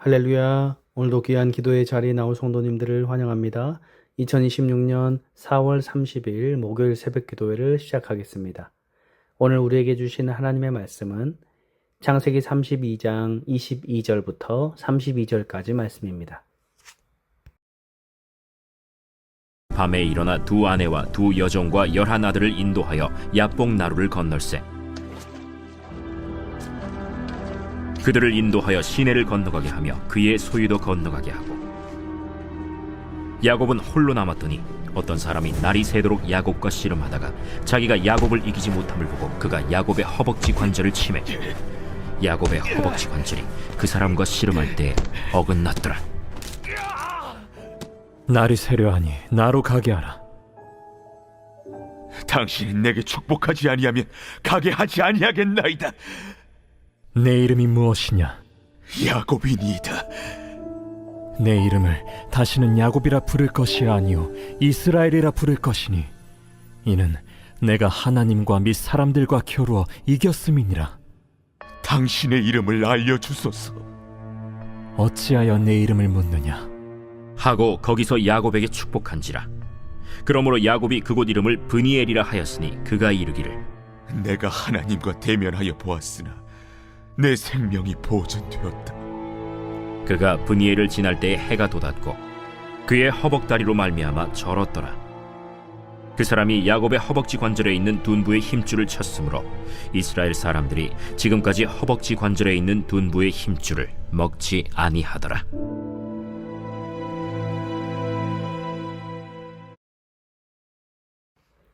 할렐루야. 오늘도 귀한 기도의 자리에 나올 성도님들을 환영합니다. 2026년 4월 30일 목요일 새벽 기도회를 시작하겠습니다. 오늘 우리에게 주신 하나님의 말씀은 창세기 32장 22절부터 32절까지 말씀입니다. 밤에 일어나 두 아내와 두 여종과 11 아들을 인도하여 야복 나루를 건널세. 그들을 인도하여 시내를 건너가게 하며 그의 소유도 건너가게 하고, 야곱은 홀로 남았더니 어떤 사람이 날이 새도록 야곱과 씨름하다가 자기가 야곱을 이기지 못함을 보고 그가 야곱의 허벅지 관절을 치매 야곱의 허벅지 관절이 그 사람과 씨름할 때에 어긋났더라. 날이 새려하니 나로 가게 하라. 당신이 내게 축복하지 아니하면 가게 하지 아니하겠나이다. 내 이름이 무엇이냐? 야곱이니이다. 내 이름을 다시는 야곱이라 부를 것이 아니요 이스라엘이라 부를 것이니 이는 내가 하나님과 및 사람들과 겨루어 이겼음이니라. 당신의 이름을 알려주소서. 어찌하여 내 이름을 묻느냐? 하고 거기서 야곱에게 축복한지라. 그러므로 야곱이 그곳 이름을 브니엘이라 하였으니 그가 이르기를, 내가 하나님과 대면하여 보았으나 내 생명이 보존되었다. 그가 브니엘을 지날 때에 해가 돋았고 그의 허벅다리로 말미암아 절었더라. 그 사람이 야곱의 허벅지 관절에 있는 둔부의 힘줄을 쳤으므로 이스라엘 사람들이 지금까지 허벅지 관절에 있는 둔부의 힘줄을 먹지 아니하더라.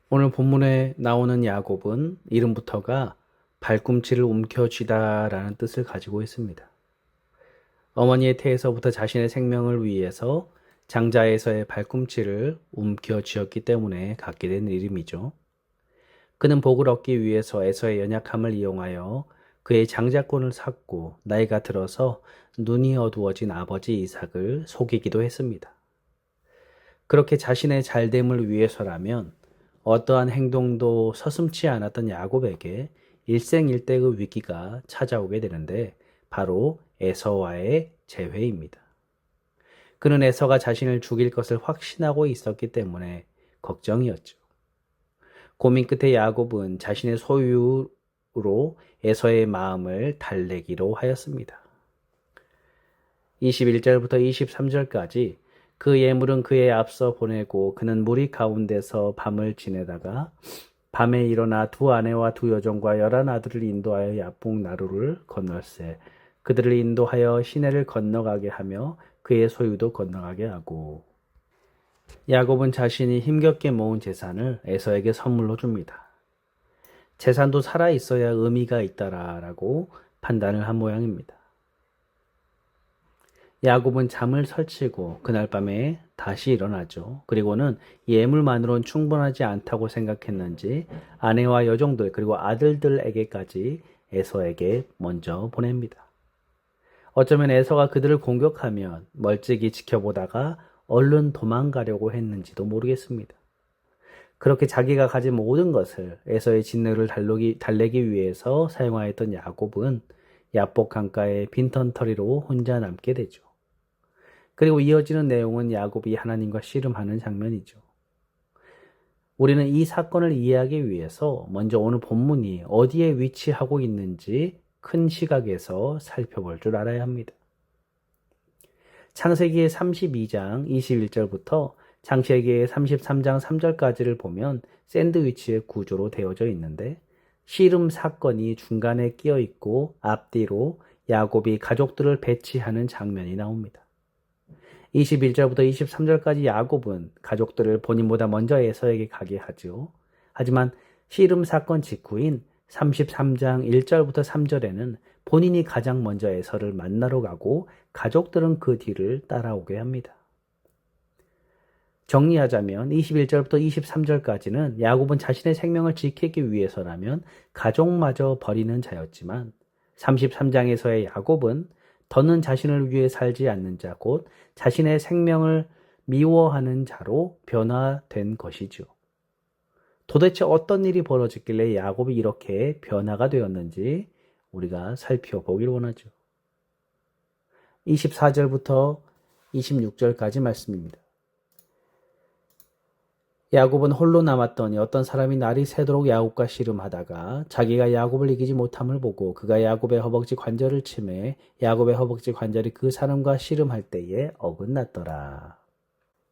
오늘 본문에 나오는 야곱은 이름부터가 발꿈치를 움켜쥐다라는 뜻을 가지고 있습니다. 어머니의 태에서부터 자신의 생명을 위해서 장자에서의 발꿈치를 움켜쥐었기 때문에 갖게 된 이름이죠. 그는 복을 얻기 위해서 에서의 연약함을 이용하여 그의 장자권을 샀고 나이가 들어서 눈이 어두워진 아버지 이삭을 속이기도 했습니다. 그렇게 자신의 잘됨을 위해서라면 어떠한 행동도 서슴지 않았던 야곱에게 일생일대의 위기가 찾아오게 되는데 바로 에서와의 재회입니다. 그는 에서가 자신을 죽일 것을 확신하고 있었기 때문에 걱정이었죠. 고민 끝에 야곱은 자신의 소유로 에서의 마음을 달래기로 하였습니다. 21절부터 23절까지 그 예물은 그에 앞서 보내고 그는 무리 가운데서 밤을 지내다가 밤에 일어나 두 아내와 두 여종과 11 아들을 인도하여 야복 나루를 건널세. 그들을 인도하여 시내를 건너가게 하며 그의 소유도 건너가게 하고. 야곱은 자신이 힘겹게 모은 재산을 에서에게 선물로 줍니다. 재산도 살아있어야 의미가 있다라고 판단을 한 모양입니다. 야곱은 잠을 설치고 그날 밤에 다시 일어나죠. 그리고는 예물만으로는 충분하지 않다고 생각했는지 아내와 여종들 그리고 아들들에게까지 에서에게 먼저 보냅니다. 어쩌면 에서가 그들을 공격하면 멀찍이 지켜보다가 얼른 도망가려고 했는지도 모르겠습니다. 그렇게 자기가 가진 모든 것을 에서의 진노를 달래기 위해서 사용하였던 야곱은 야복 강가의 빈털터리로 혼자 남게 되죠. 그리고 이어지는 내용은 야곱이 하나님과 씨름하는 장면이죠. 우리는 이 사건을 이해하기 위해서 먼저 오늘 본문이 어디에 위치하고 있는지 큰 시각에서 살펴볼 줄 알아야 합니다. 창세기의 32장 21절부터 창세기의 33장 3절까지를 보면 샌드위치의 구조로 되어져 있는데 씨름 사건이 중간에 끼어 있고 앞뒤로 야곱이 가족들을 배치하는 장면이 나옵니다. 21절부터 23절까지 야곱은 가족들을 본인보다 먼저 에서에게 가게 하죠. 하지만 씨름 사건 직후인 33장 1절부터 3절에는 본인이 가장 먼저 에서를 만나러 가고 가족들은 그 뒤를 따라오게 합니다. 정리하자면 21절부터 23절까지는 야곱은 자신의 생명을 지키기 위해서라면 가족마저 버리는 자였지만 33장에서의 야곱은 더는 자신을 위해 살지 않는 자, 곧 자신의 생명을 미워하는 자로 변화된 것이죠. 도대체 어떤 일이 벌어졌길래 야곱이 이렇게 변화가 되었는지 우리가 살펴보길 원하죠. 24절부터 26절까지 말씀입니다. 야곱은 홀로 남았더니 어떤 사람이 날이 새도록 야곱과 씨름하다가 자기가 야곱을 이기지 못함을 보고 그가 야곱의 허벅지 관절을 치매 야곱의 허벅지 관절이 그 사람과 씨름할 때에 어긋났더라.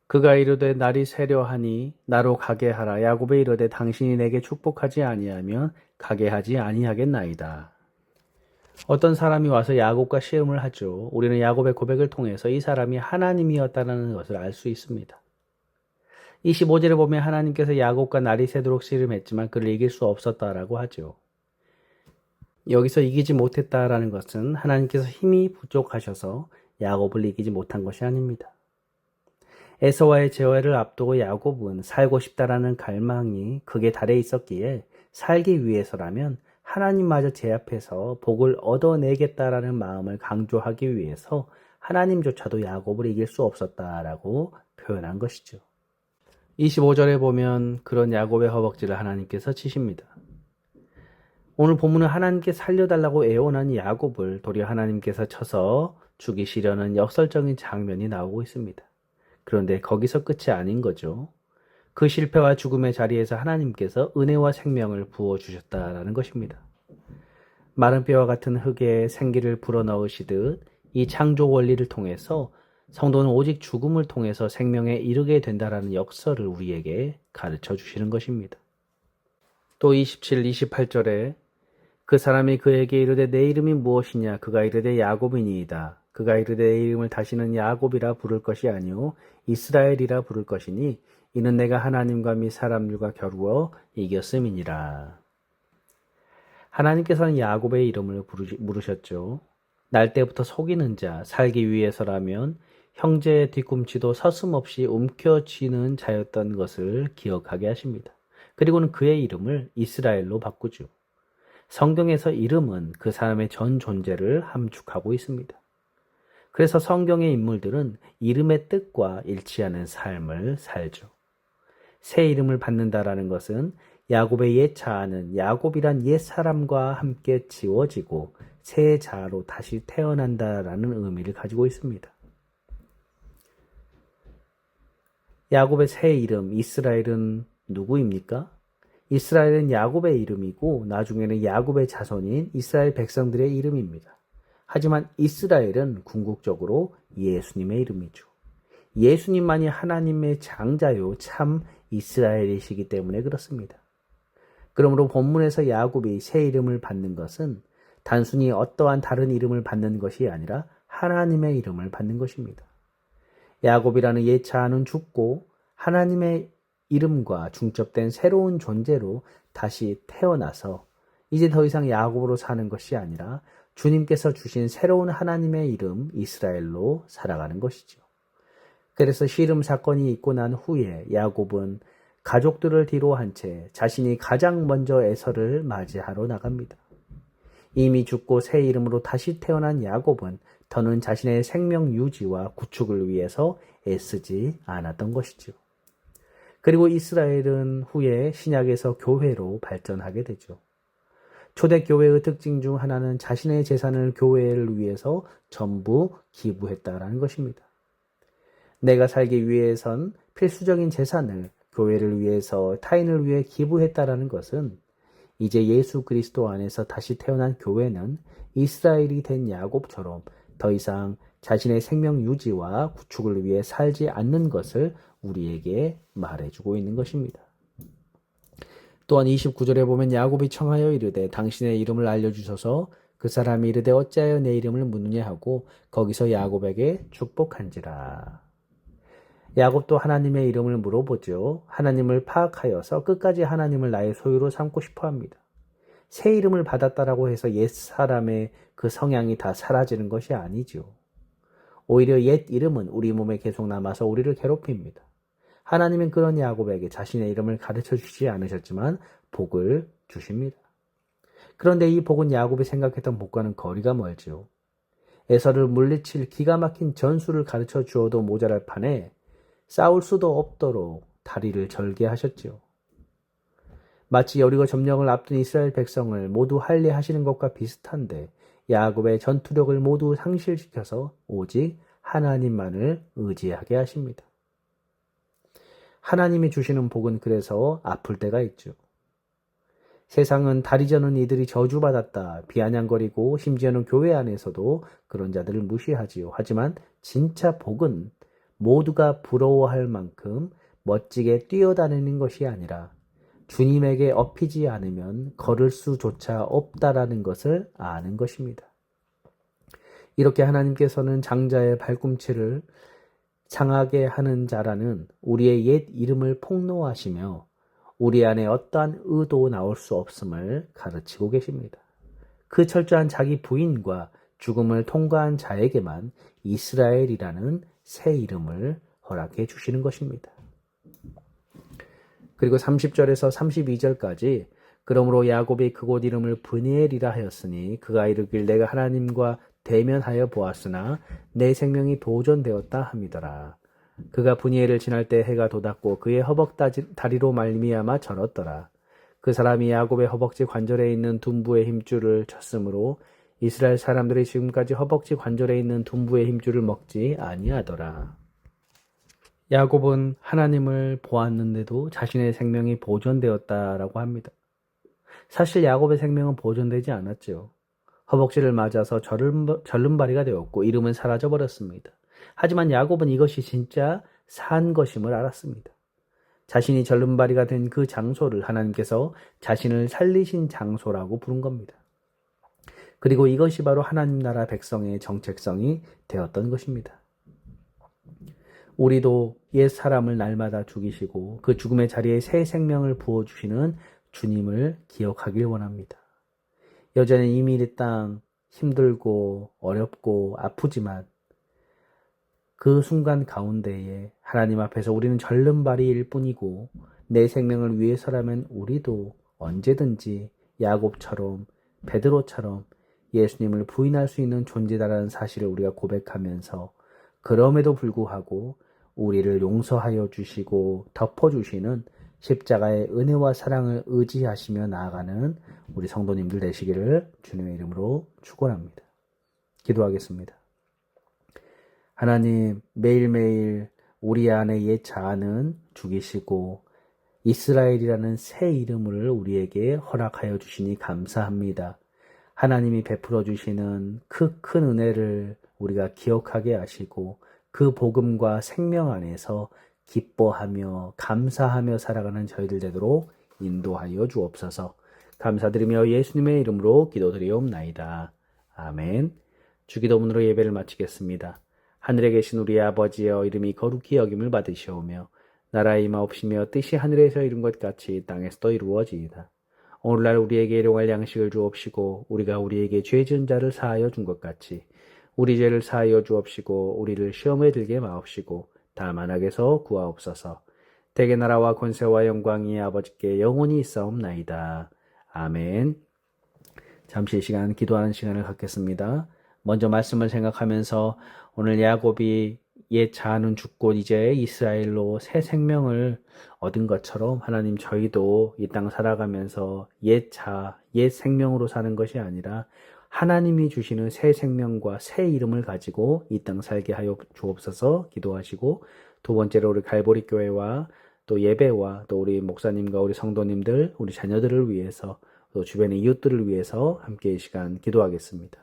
그가 이르되 날이 새려 하니 나로 가게 하라. 야곱이 이르되 당신이 내게 축복하지 아니하면 가게 하지 아니하겠나이다. 어떤 사람이 와서 야곱과 씨름을 하죠. 우리는 야곱의 고백을 통해서 이 사람이 하나님이었다는 것을 알 수 있습니다. 25절에 보면 하나님께서 야곱과 날이 새도록 씨름했지만 그를 이길 수 없었다라고 하죠. 여기서 이기지 못했다라는 것은 하나님께서 힘이 부족하셔서 야곱을 이기지 못한 것이 아닙니다. 에서와의 재회를 앞두고 야곱은 살고 싶다라는 갈망이 극에 달해 있었기에 살기 위해서라면 하나님마저 제압해서 복을 얻어내겠다라는 마음을 강조하기 위해서 하나님조차도 야곱을 이길 수 없었다라고 표현한 것이죠. 25절에 보면 그런 야곱의 허벅지를 하나님께서 치십니다. 오늘 본문은 하나님께 살려달라고 애원한 야곱을 도리어 하나님께서 쳐서 죽이시려는 역설적인 장면이 나오고 있습니다. 그런데 거기서 끝이 아닌 거죠. 그 실패와 죽음의 자리에서 하나님께서 은혜와 생명을 부어주셨다라는 것입니다. 마른 뼈와 같은 흙에 생기를 불어넣으시듯 이 창조 원리를 통해서 성도는 오직 죽음을 통해서 생명에 이르게 된다라는 역설을 우리에게 가르쳐 주시는 것입니다. 또 27, 28절에 그 사람이 그에게 이르되 내 이름이 무엇이냐? 그가 이르되 야곱이니이다. 그가 이르되 내 이름을 다시는 야곱이라 부를 것이 아니오 이스라엘이라 부를 것이니 이는 내가 하나님과 및 사람들과 겨루어 이겼음이니라. 하나님께서는 야곱의 이름을 물으셨죠. 날 때부터 속이는 자, 살기 위해서라면 형제의 뒤꿈치도 서슴없이 움켜쥐는 자였던 것을 기억하게 하십니다. 그리고는 그의 이름을 이스라엘로 바꾸죠. 성경에서 이름은 그 사람의 전 존재를 함축하고 있습니다. 그래서 성경의 인물들은 이름의 뜻과 일치하는 삶을 살죠. 새 이름을 받는다라는 것은 야곱의 옛 자아는 야곱이란 옛 사람과 함께 지워지고 새 자아로 다시 태어난다라는 의미를 가지고 있습니다. 야곱의 새 이름 이스라엘은 누구입니까? 이스라엘은 야곱의 이름이고 나중에는 야곱의 자손인 이스라엘 백성들의 이름입니다. 하지만 이스라엘은 궁극적으로 예수님의 이름이죠. 예수님만이 하나님의 장자요 참 이스라엘이시기 때문에 그렇습니다. 그러므로 본문에서 야곱이 새 이름을 받는 것은 단순히 어떠한 다른 이름을 받는 것이 아니라 하나님의 이름을 받는 것입니다. 야곱이라는 옛 자아는 죽고 하나님의 이름과 중첩된 새로운 존재로 다시 태어나서 이제 더 이상 야곱으로 사는 것이 아니라 주님께서 주신 새로운 하나님의 이름 이스라엘로 살아가는 것이죠. 그래서 씨름 사건이 있고 난 후에 야곱은 가족들을 뒤로한 채 자신이 가장 먼저 에서를 맞이하러 나갑니다. 이미 죽고 새 이름으로 다시 태어난 야곱은 더는 자신의 생명 유지와 구축을 위해서 애쓰지 않았던 것이죠. 그리고 이스라엘은 후에 신약에서 교회로 발전하게 되죠. 초대교회의 특징 중 하나는 자신의 재산을 교회를 위해서 전부 기부했다라는 것입니다. 내가 살기 위해선 필수적인 재산을 교회를 위해서 타인을 위해 기부했다라는 것은 이제 예수 그리스도 안에서 다시 태어난 교회는 이스라엘이 된 야곱처럼 더 이상 자신의 생명 유지와 구축을 위해 살지 않는 것을 우리에게 말해주고 있는 것입니다. 또한 29절에 보면 야곱이 청하여 이르되 당신의 이름을 알려주소서. 그 사람이 이르되 어찌하여 내 이름을 묻느냐 하고 거기서 야곱에게 축복한지라. 야곱도 하나님의 이름을 물어보죠. 하나님을 파악하여서 끝까지 하나님을 나의 소유로 삼고 싶어합니다. 새 이름을 받았다라고 해서 옛 사람의 그 성향이 다 사라지는 것이 아니죠. 오히려 옛 이름은 우리 몸에 계속 남아서 우리를 괴롭힙니다. 하나님은 그런 야곱에게 자신의 이름을 가르쳐 주시지 않으셨지만 복을 주십니다. 그런데 이 복은 야곱이 생각했던 복과는 거리가 멀죠. 에서를 물리칠 기가 막힌 전술을 가르쳐 주어도 모자랄 판에 싸울 수도 없도록 다리를 절개하셨지요. 마치 여리고 점령을 앞둔 이스라엘 백성을 모두 할례하시는 것과 비슷한데 야곱의 전투력을 모두 상실시켜서 오직 하나님만을 의지하게 하십니다. 하나님이 주시는 복은 그래서 아플 때가 있죠. 세상은 다리 저는 이들이 저주받았다 비아냥거리고 심지어는 교회 안에서도 그런 자들을 무시하지요. 하지만 진짜 복은 모두가 부러워할 만큼 멋지게 뛰어다니는 것이 아니라 주님에게 업히지 않으면 걸을 수조차 없다라는 것을 아는 것입니다. 이렇게 하나님께서는 장자의 발꿈치를 상하게 하는 자라는 우리의 옛 이름을 폭로하시며 우리 안에 어떠한 의도 나올 수 없음을 가르치고 계십니다. 그 철저한 자기 부인과 죽음을 통과한 자에게만 이스라엘이라는 새 이름을 허락해 주시는 것입니다. 그리고 30절에서 32절까지 그러므로 야곱이 그곳 이름을 브니엘이라 하였으니 그가 이르길 내가 하나님과 대면하여 보았으나 내 생명이 보존되었다 함이더라. 그가 브니엘을 지날 때 해가 돋았고 그의 허벅다리로 말미암아 절었더라. 그 사람이 야곱의 허벅지 관절에 있는 둔부의 힘줄을 쳤으므로 이스라엘 사람들이 지금까지 허벅지 관절에 있는 둔부의 힘줄을 먹지 아니하더라. 야곱은 하나님을 보았는데도 자신의 생명이 보존되었다라고 합니다. 사실 야곱의 생명은 보존되지 않았죠. 허벅지를 맞아서 절름발이가 되었고 이름은 사라져버렸습니다. 하지만 야곱은 이것이 진짜 산 것임을 알았습니다. 자신이 절름발이가 된 그 장소를 하나님께서 자신을 살리신 장소라고 부른 겁니다. 그리고 이것이 바로 하나님 나라 백성의 정체성이 되었던 것입니다. 우리도 옛 사람을 날마다 죽이시고 그 죽음의 자리에 새 생명을 부어주시는 주님을 기억하길 원합니다. 여전히 이미 이 땅 힘들고 어렵고 아프지만 그 순간 가운데에 하나님 앞에서 우리는 절름발이일 뿐이고 내 생명을 위해서라면 우리도 언제든지 야곱처럼 베드로처럼 예수님을 부인할 수 있는 존재다라는 사실을 우리가 고백하면서 그럼에도 불구하고 우리를 용서하여 주시고 덮어주시는 십자가의 은혜와 사랑을 의지하시며 나아가는 우리 성도님들 되시기를 주님의 이름으로 축원합니다. 기도하겠습니다. 하나님, 매일매일 우리 안에 옛 자아는 죽이시고 이스라엘이라는 새 이름을 우리에게 허락하여 주시니 감사합니다. 하나님이 베풀어 주시는 그 큰 은혜를 우리가 기억하게 하시고 그 복음과 생명 안에서 기뻐하며 감사하며 살아가는 저희들 되도록 인도하여 주옵소서. 감사드리며 예수님의 이름으로 기도드리옵나이다. 아멘. 주기도문으로 예배를 마치겠습니다. 하늘에 계신 우리 아버지여 이름이 거룩히 여김을 받으시오며 나라의 임하옵시며 뜻이 하늘에서 이룬 것 같이 땅에서도 이루어지이다. 오늘날 우리에게 일용할 양식을 주옵시고 우리가 우리에게 죄 지은 자를 사하여 준 것 같이 우리 죄를 사하여 주옵시고 우리를 시험에 들게 마옵시고 다만 악에서 구하옵소서. 대개 나라와 권세와 영광이 아버지께 영원히 있사옵나이다. 아멘. 잠시 시간 기도하는 시간을 갖겠습니다. 먼저 말씀을 생각하면서 오늘 야곱이 옛 자아는 죽고 이제 이스라엘로 새 생명을 얻은 것처럼 하나님 저희도 이 땅 살아가면서 옛 자아, 옛 생명으로 사는 것이 아니라 하나님이 주시는 새 생명과 새 이름을 가지고 이 땅 살게 하여 주옵소서 기도하시고 두 번째로 우리 갈보리 교회와 또 예배와 또 우리 목사님과 우리 성도님들, 우리 자녀들을 위해서 또 주변의 이웃들을 위해서 함께 이 시간 기도하겠습니다.